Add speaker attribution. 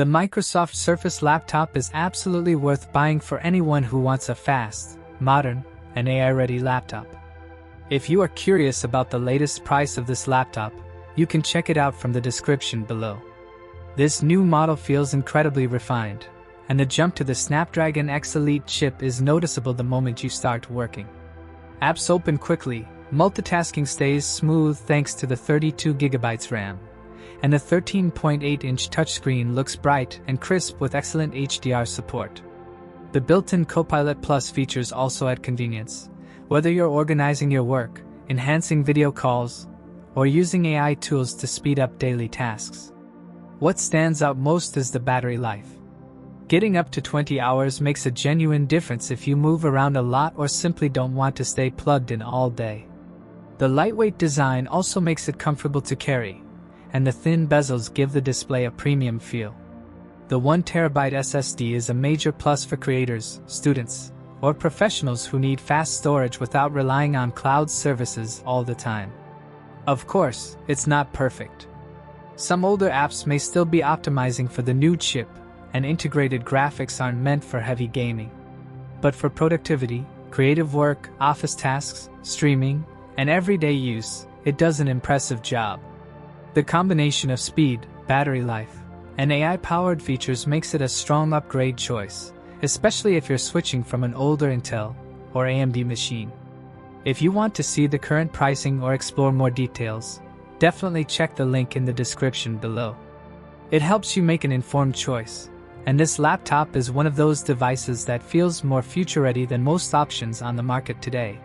Speaker 1: The Microsoft Surface laptop is absolutely worth buying for anyone who wants a fast, modern, and AI-ready laptop. If you are curious about the latest price of this laptop, you can check it out from the description below. This new model feels incredibly refined, and the jump to the Snapdragon X Elite chip is noticeable the moment you start working. Apps open quickly, multitasking stays smooth thanks to the 32GB RAM, and the 13.8-inch touchscreen looks bright and crisp with excellent HDR support. The built-in Copilot Plus features also add convenience, whether you're organizing your work, enhancing video calls, or using AI tools to speed up daily tasks. What stands out most is the battery life. Getting up to 20 hours makes a genuine difference if you move around a lot or simply don't want to stay plugged in all day. The lightweight design also makes it comfortable to carry, and the thin bezels give the display a premium feel. The 1TB SSD is a major plus for creators, students, or professionals who need fast storage without relying on cloud services all the time. Of course, it's not perfect. Some older apps may still be optimizing for the new chip, and integrated graphics aren't meant for heavy gaming. But for productivity, creative work, office tasks, streaming, and everyday use, it does an impressive job. The combination of speed, battery life, and AI-powered features makes it a strong upgrade choice, especially if you're switching from an older Intel or AMD machine. If you want to see the current pricing or explore more details, definitely check the link in the description below. It helps you make an informed choice, and this laptop is one of those devices that feels more future-ready than most options on the market today.